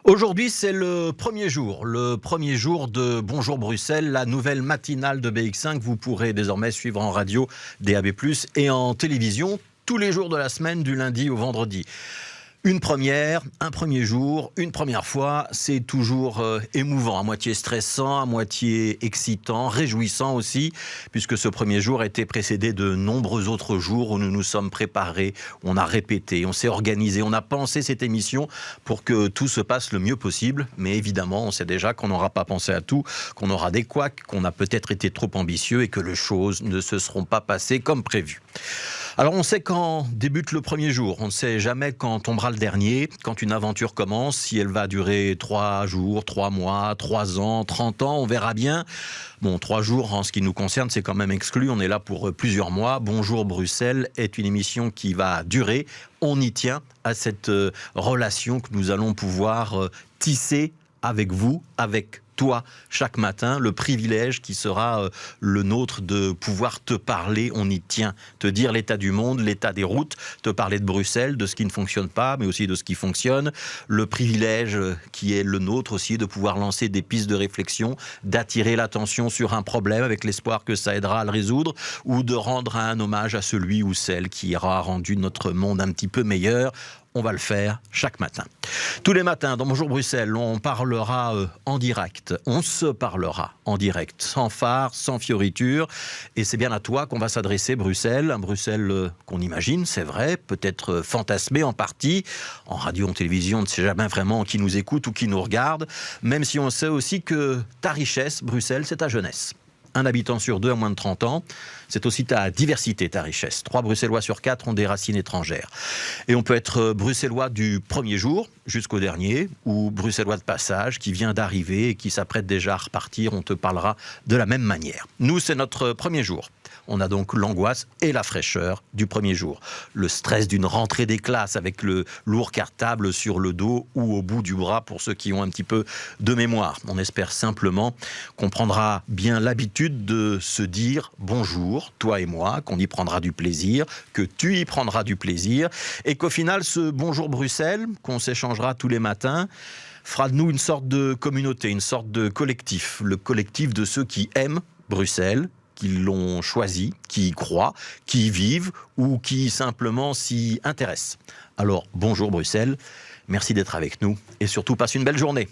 Aujourd'hui, c'est le premier jour de Bonjour Bruxelles, la nouvelle matinale de BX5. Vous pourrez désormais suivre en radio, DAB+, et en télévision tous les jours de la semaine, du lundi au vendredi. Une première, un premier jour, une première fois, c'est toujours émouvant, à moitié stressant, à moitié excitant, réjouissant aussi, puisque ce premier jour a été précédé de nombreux autres jours où nous nous sommes préparés, on a répété, on s'est organisé, on a pensé cette émission pour que tout se passe le mieux possible. Mais évidemment, on sait déjà qu'on n'aura pas pensé à tout, qu'on aura des couacs, qu'on a peut-être été trop ambitieux et que les choses ne se seront pas passées comme prévu. Alors on sait quand débute le premier jour, on ne sait jamais quand tombera le dernier, quand une aventure commence, si elle va durer 3 jours, 3 mois, 3 ans, 30 ans, on verra bien. Bon, 3 jours en ce qui nous concerne, c'est quand même exclu, on est là pour plusieurs mois. Bonjour Bruxelles est une émission qui va durer, on y tient à cette relation que nous allons pouvoir tisser avec vous, avec toi, chaque matin, le privilège qui sera le nôtre de pouvoir te parler, on y tient, te dire l'état du monde, l'état des routes, te parler de Bruxelles, de ce qui ne fonctionne pas, mais aussi de ce qui fonctionne, le privilège qui est le nôtre aussi de pouvoir lancer des pistes de réflexion, d'attirer l'attention sur un problème avec l'espoir que ça aidera à le résoudre, ou de rendre un hommage à celui ou celle qui aura rendu notre monde un petit peu meilleur. On va le faire chaque matin. Tous les matins, dans Bonjour Bruxelles, on parlera en direct. On se parlera en direct, sans phare, sans fioriture. Et c'est bien à toi qu'on va s'adresser, Bruxelles. Un Bruxelles qu'on imagine, c'est vrai, peut-être fantasmé en partie. En radio, en télévision, on ne sait jamais vraiment qui nous écoute ou qui nous regarde. Même si on sait aussi que ta richesse, Bruxelles, c'est ta jeunesse. Un habitant sur 2 à moins de 30 ans, c'est aussi ta diversité, ta richesse. 3 Bruxellois sur 4 ont des racines étrangères. Et on peut être Bruxellois du premier jour jusqu'au dernier, ou Bruxellois de passage qui vient d'arriver et qui s'apprête déjà à repartir. On te parlera de la même manière. Nous, c'est notre premier jour. On a donc l'angoisse et la fraîcheur du premier jour. Le stress d'une rentrée des classes avec le lourd cartable sur le dos ou au bout du bras pour ceux qui ont un petit peu de mémoire. On espère simplement qu'on prendra bien l'habitude de se dire bonjour, toi et moi, qu'on y prendra du plaisir, que tu y prendras du plaisir et qu'au final, ce bonjour Bruxelles, qu'on s'échangera tous les matins, fera de nous une sorte de communauté, une sorte de collectif. Le collectif de ceux qui aiment Bruxelles, qui l'ont choisi, qui y croient, qui y vivent ou qui simplement s'y intéressent. Alors, bonjour Bruxelles, merci d'être avec nous et surtout passe une belle journée.